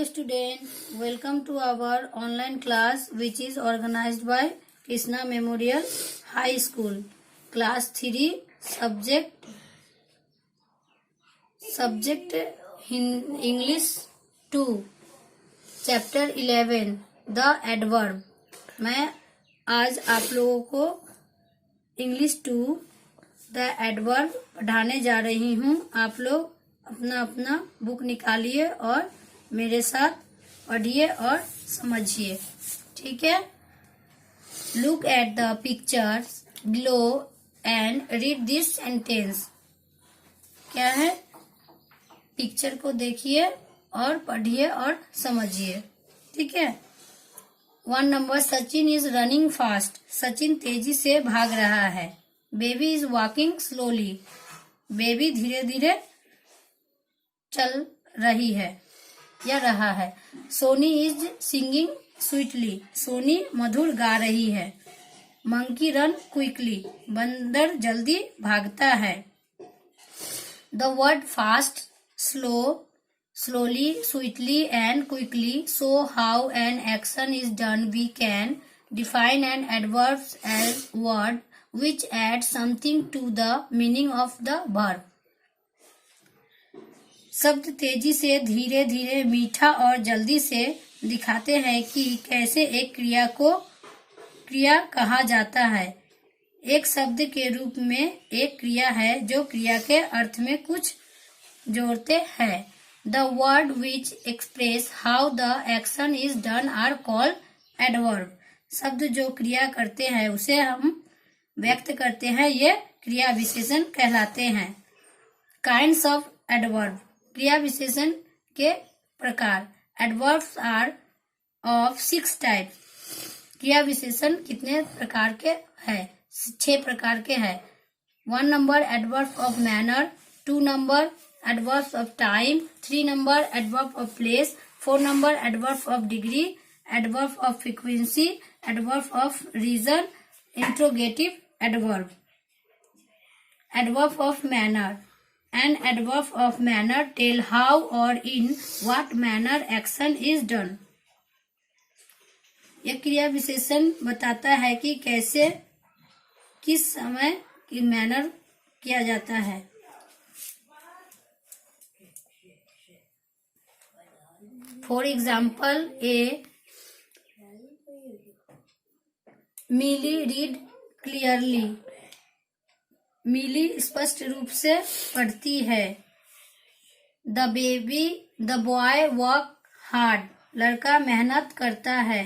student, welcome to our online class which is organized by Krishna Memorial High School, class 3, subject English 2, chapter 11, the adverb. मैं आज आप लोगों को English 2 the adverb पढ़ाने जा रही हूँ। आप लोग अपना अपना बुक निकालिए और मेरे साथ पढ़िए और समझिए, ठीक है। Look at the pictures below and read this sentence. क्या है? पिक्चर को देखिए और पढ़िए और समझिए, ठीक है। 1 number, Sachin is running fast. Sachin तेजी से भाग रहा है। Baby is walking slowly. Baby धीरे धीरे चल रही है या रहा है। Soni is singing sweetly. Soni मधुर गा रही है। Monkey run quickly. बंदर जल्दी भागता है। The word fast, slow, slowly, sweetly and quickly show how an action is done. We can define an adverb as word which adds something to the meaning of the verb. शब्द तेजी से, धीरे धीरे, मीठा और जल्दी से दिखाते हैं कि कैसे एक क्रिया को क्रिया कहा जाता है। एक शब्द के रूप में एक क्रिया है जो क्रिया के अर्थ में कुछ जोड़ते हैं। The word which express how the action is done are called adverb. शब्द जो क्रिया करते हैं उसे हम व्यक्त करते हैं, ये क्रिया विशेषण कहलाते हैं। Kinds of adverb. क्रिया विशेषण के प्रकार। Adverbs are of 6 types. क्रिया विशेषण कितने प्रकार के हैं? 6 प्रकार के हैं। 1 number, adverb of manner. 2 number, adverbs of time. 3 number, adverb of place. 4 number, adverb of degree. Adverb of frequency. Adverb of reason. Interrogative adverb. Adverb of manner. An adverb of manner tell how or in what manner action is done. यह क्रिया विशेषण बताता है कि कैसे, किस समय, की मैनर किया जाता है। For example, Mili read clearly. Mili स्पष्ट रूप से पढ़ती है। The boy work hard. लड़का मेहनत करता है।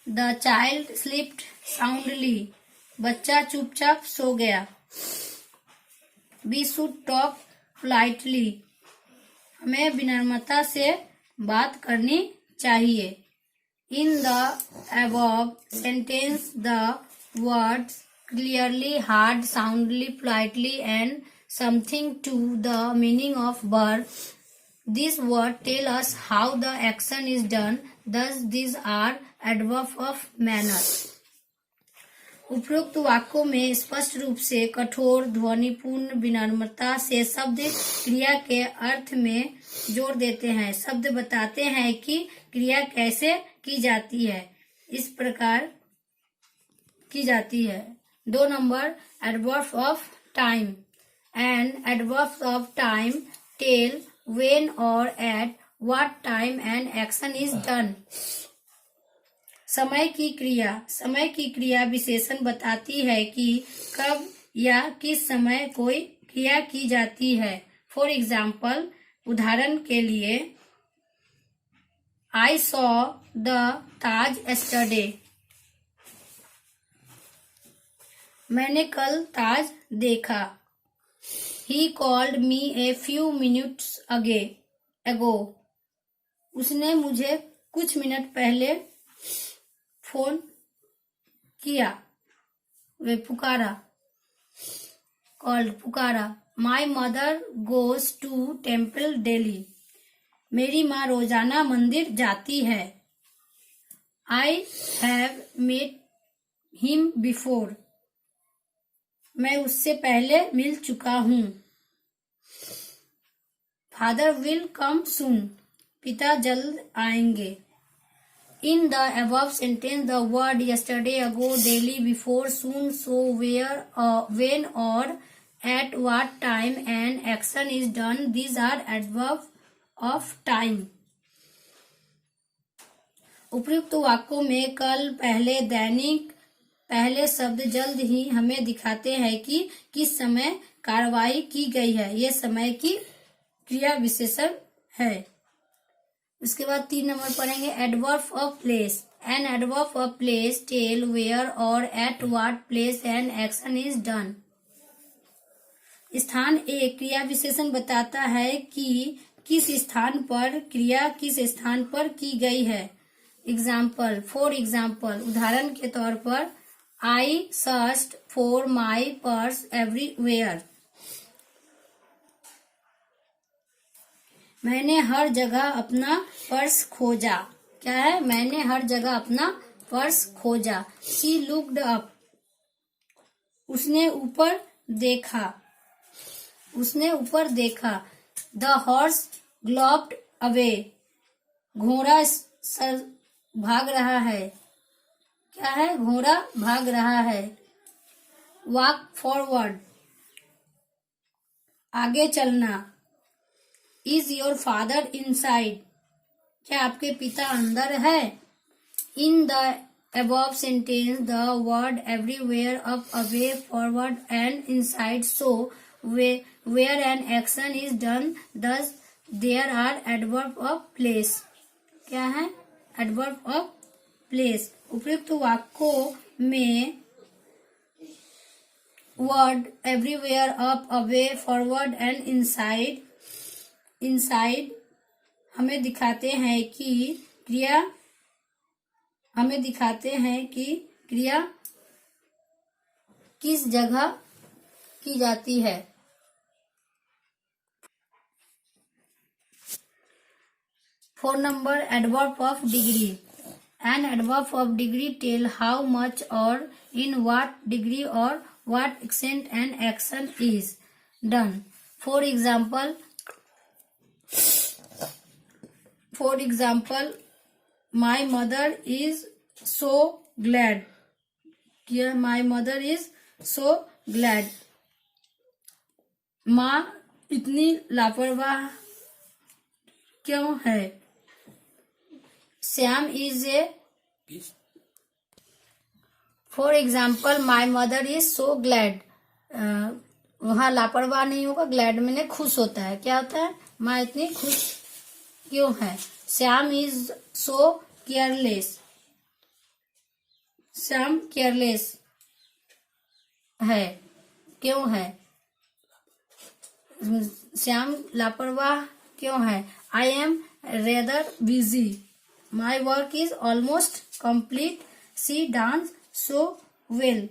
The child slept soundly. बच्चा चुपचाप सो गया। We should talk politely. हमें विनम्रता से बात करनी चाहिए। In the above sentence, the words clearly, hard, soundly, politely and something to the meaning of verb. These words tell us how the action is done. Thus, these are adverbs of manner. उपरोक्त वाक्यों में स्पष्ट रूप से, कठोर, ध्वनिपूर्ण, विनम्रता से शब्द क्रिया के अर्थ में जोड़ देते हैं। शब्द बताते हैं कि क्रिया कैसे की जाती है। इस प्रकार की जाती है। 2 number, adverb of time. And adverb of time tell when or at what time an action is done. समय की क्रिया। समय की क्रिया विशेषण बताती है कि कब या किस समय कोई क्रिया की जाती है। फॉर एग्जाम्पल, उदाहरण के लिए, I saw the Taj yesterday. मैंने कल ताज देखा। He called me a few minutes ago. उसने मुझे कुछ मिनट पहले फोन किया। वे पुकारा। कॉल्ड, पुकारा। My mother goes to temple daily. मेरी माँ रोजाना मंदिर जाती है। I have met him before. मैं उससे पहले मिल चुका हूँ। Father will come soon. पिता जल्द आएंगे। In the above sentence, the word yesterday, ago, daily, before, soon, so, where, when, or, at what time an action is done. These are adverbs of time. उपयुक्त वाक्यों में कल, पहले, दैनिक, पहले शब्द जल्द ही हमें दिखाते हैं कि किस समय कार्रवाई की गई है। ये समय की क्रिया विशेषण है। उसके बाद 3 नंबर पढ़ेंगे adverb of place. An adverb of place tell where or at what place an action is done. स्थान एक क्रिया विशेषण बताता है कि किस स्थान पर क्रिया किस स्थान पर की गई है। एग्जाम्पल, फॉर एग्जाम्पल, उदाहरण के तौर पर, I searched for my purse everywhere. मैंने हर जगह अपना पर्स खोजा। क्या है? मैंने हर जगह अपना पर्स खोजा। शी लुक्ड अप, उसने ऊपर देखा। उसने ऊपर देखा। द हॉर्स ग्लोप्ड अवे, घोड़ा भाग रहा है। क्या है? घोड़ा भाग रहा है। वॉक फॉरवर्ड, आगे चलना। इज योर फादर इनसाइड, क्या आपके पिता अंदर है। In the above sentence the word everywhere, up, away, forward and inside, so, where an action is done, thus, there are adverb of place. क्या है? Adverb of place. उपयुक्त वाक्यों में word everywhere, up, away, forward and inside हमें दिखाते हैं कि क्रिया किस जगह की जाती है। 4 number adverb of degree. An adverb of degree tell how much or in what degree or what extent an action is done. For example, my mother is so glad. क्या? My mother is so glad. माँ इतनी लापरवाह क्यों है। Shyam is a. For example, my mother is so glad, वहां लापरवाह नहीं होगा, ग्लैड में खुश होता है। क्या होता है? माँ इतनी खुश क्यों है। Shyam is so careless, Shyam careless है। क्यों है? श्याम लापरवाह क्यों है। I am rather busy, my work is almost complete, she dance so well,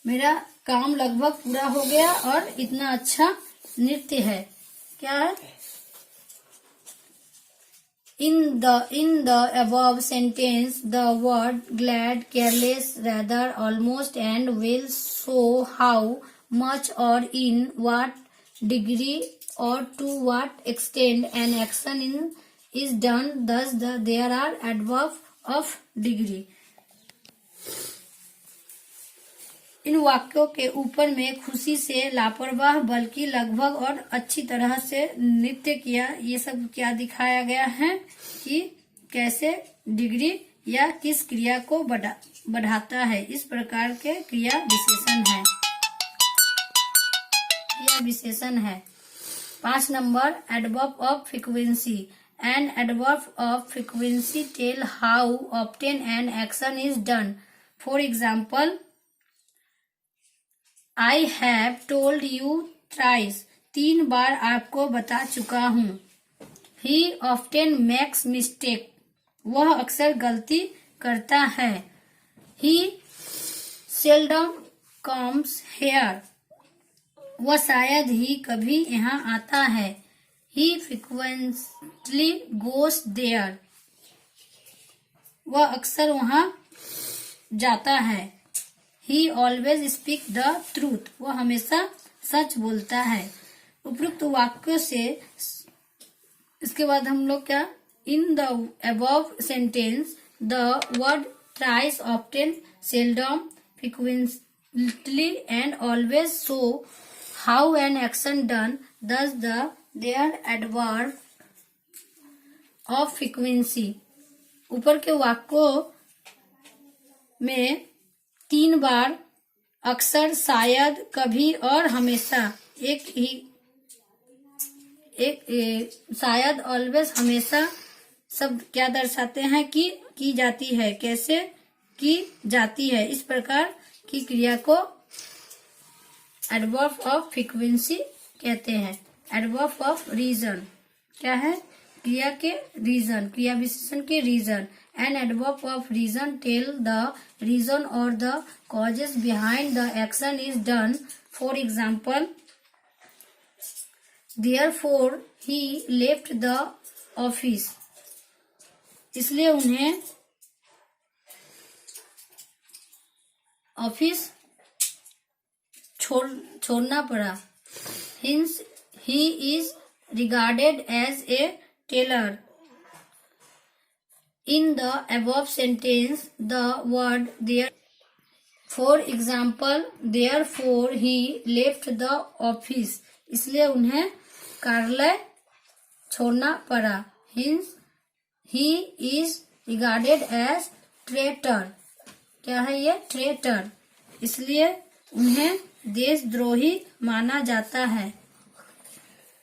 मेरा काम लगभग पूरा हो गया और इतना अच्छा नृत्य है। क्या है? In the above sentence, the word glad, careless, rather, almost, and will show how much or in what degree or to what extent an action is done. Thus, there are adverbs of degree. इन वाक्यों के ऊपर में खुशी से, लापरवाह, बल्कि, लगभग और अच्छी तरह से नृत्य किया, ये सब क्या दिखाया गया है कि कैसे डिग्री या किस क्रिया को बढ़ाता है। इस प्रकार के क्रिया विशेषण है। 5 number adverb of frequency. An adverb of frequency tell how often an action is done. For example, I have told you thrice, 3 बार आपको बता चुका हूँ। He often makes mistake, वह अक्सर गलती करता है। He seldom comes here, वह शायद ही कभी यहाँ आता है। He frequently goes there, वह अक्सर वहाँ जाता है। He always speak the truth, वह हमेशा सच बोलता है। उपयुक्त वाक्यों से इसके बाद हम लोग क्या, इन the above sentence the word thrice, often, seldom, frequently and always show how an action done, thus their adverb of frequency। ऊपर के वाक्यों में 3 बार अक्सर, शायद, कभी और हमेशा शायद, ऑलवेज, हमेशा सब क्या दर्शाते हैं कि की जाती है, कैसे की जाती है। इस प्रकार की क्रिया को एडवर्ब ऑफ फ्रीक्वेंसी कहते हैं। एडवर्ब ऑफ रीजन क्या है, क्रिया के रीजन, क्रिया विशेषण के reason. An adverb of reason tell the reason or the causes behind the action is done. For example, therefore he left the office, इसलिए उन्हें ऑफिस छोड़ना पड़ा। Hence he is regarded as a tailor। In the above sentence the word there, for example, therefore he left the office, इसलिए उन्हें कार्यालय छोड़ना पड़ा। Hence he is regarded as traitor, क्या है ये, ट्रेटर, इसलिए उन्हें देशद्रोही माना जाता है।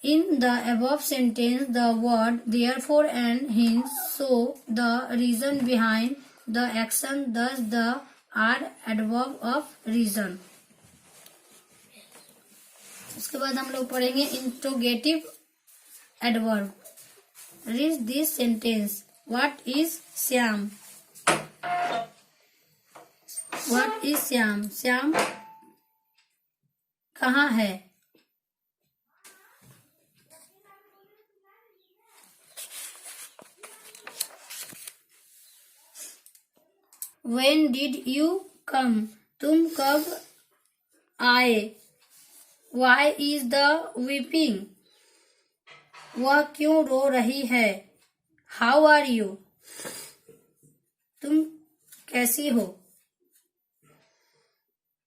In the above sentence the word therefore and hence show the reason behind the action, thus the are adverb of reason। उसके बाद हम लोग पढ़ेंगे interrogative adverb. Read this sentence, what is Shyam. What is Shyam, Shyam कहाँ है। When did you come, तुम कब आए। Why is the weeping, वह क्यों रो रही है। How are you, तुम कैसी हो।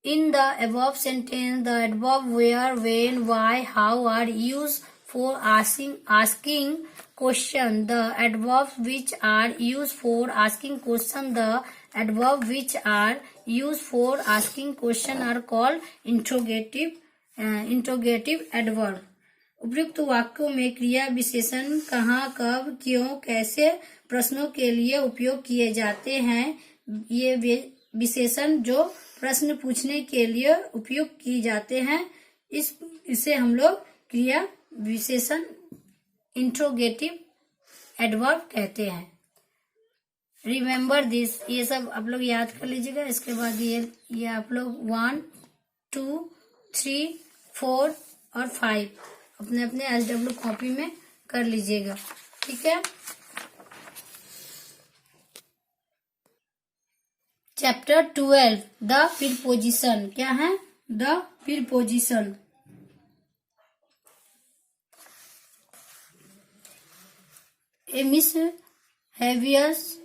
In the above sentence the adverb where, when, why, how are used for asking question. The adverbs which are used for asking question, the adverbs which are used for asking question are called interrogative adverb। उपयुक्त वाक्यों में क्रिया विशेषण कहाँ, कब, क्यों, कैसे प्रश्नों के लिए उपयोग किए जाते हैं। ये विशेषण जो प्रश्न पूछने के लिए उपयोग किए जाते हैं, इसे हम लोग क्रिया विशेषण इंट्रोगेटिव एडवर्ब कहते हैं। रिमेम्बर दिस, ये सब आप लोग याद कर लीजिएगा। इसके बाद ये आप लोग 1, 2, 3, 4 और 5 अपने अपने SW कॉपी में कर लीजिएगा, ठीक है। चैप्टर 12 द प्रीपोजिशन, क्या है, the preposition. A mischievous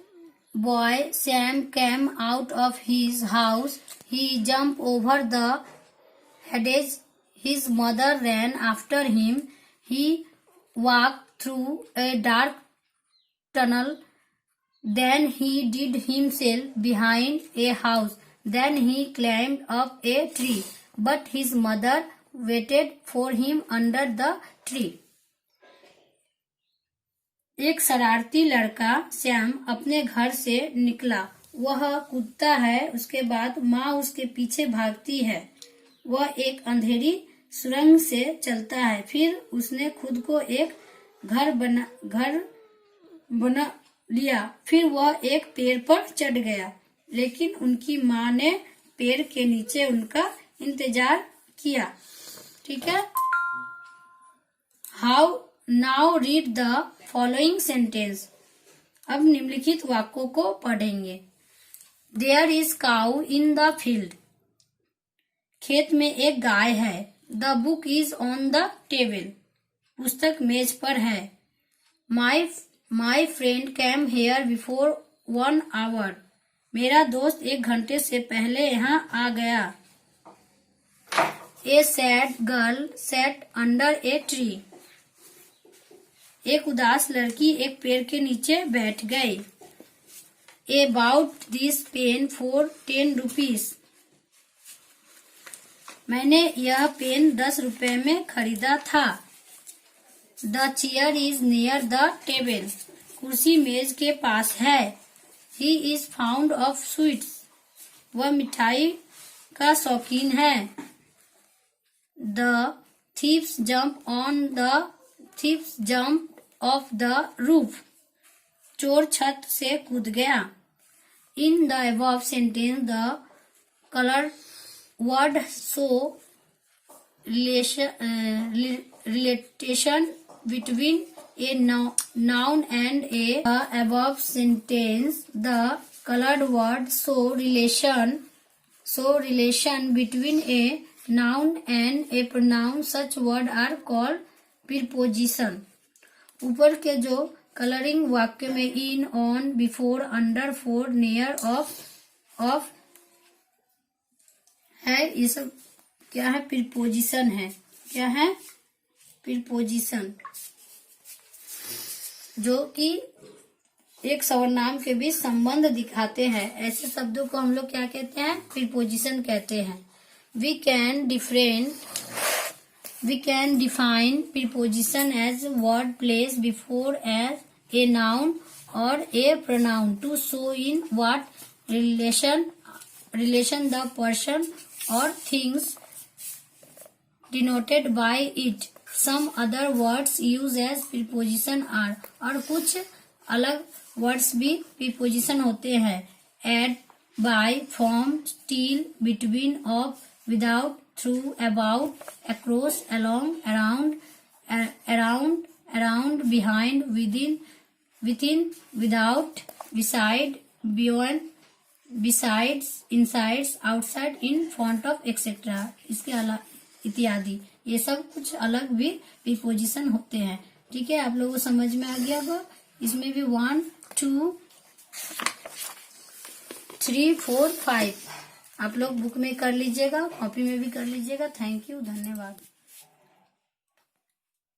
boy Sam came out of his house. He jumped over the hedge. His mother ran after him. He walked through a dark tunnel. Then he hid himself behind a house. Then he climbed up a tree. But his mother waited for him under the tree. एक शरारती लड़का श्याम अपने घर से निकला। वह कूदता है, उसके बाद माँ उसके पीछे भागती है। वह एक अंधेरी सुरंग से चलता है। फिर उसने खुद को एक घर बना लिया। फिर वह एक पेड़ पर चढ़ गया, लेकिन उनकी माँ ने पेड़ के नीचे उनका इंतजार किया, ठीक है। How now read the following sentence. अब निम्नलिखित वाक्यों को पढ़ेंगे। There is cow in the field, खेत में एक गाय है। The book is on the table, पुस्तक मेज पर है। My friend came here before 1 hour. मेरा दोस्त 1 घंटे से पहले यहाँ आ गया. A sad girl sat under a tree. एक उदास लड़की एक पेड़ के नीचे बैठ गई. I bought this pen for 10 rupees. मैंने यह पेन 10 रुपए में खरीदा था. The chair is near the table. कुर्सी मेज के पास है. He is found of sweets. वह मिठाई का शौकीन है. The thieves jump of the roof. चोर छत से कूद गया. इन the above sentence the colour word show relation between a noun and a above sentence the colored word show relation between a noun and a pronoun. Such word are called preposition. ऊपर के जो colouring वाक्य में in, on, before, under, for, near, of है, ये सब क्या है? प्रीपोजिशन है. क्या है? प्रीपोजिशन, जो कि एक सर्वनाम के बीच संबंध दिखाते हैं. ऐसे शब्दों को हम लोग क्या कहते हैं? प्रीपोजिशन कहते हैं. We can define preposition as word place before as a noun or a pronoun to show in what relation the person or things denoted by it. Some other words used as preposition are. और कुछ अलग words भी preposition होते हैं. At, by, from, till, between, of, without, through, about, across, along, around, behind, within, without, beside, beyond, besides, inside, outside, in front of, etc. इसके अलावा इत्यादि, ये सब कुछ अलग भी प्रीपोजिशन होते हैं. ठीक है, आप लोगों को समझ में आ गया होगा. इसमें भी 1, 2, 3, 4, 5 आप लोग बुक में कर लीजिएगा, कॉपी में भी कर लीजिएगा. थैंक यू, धन्यवाद.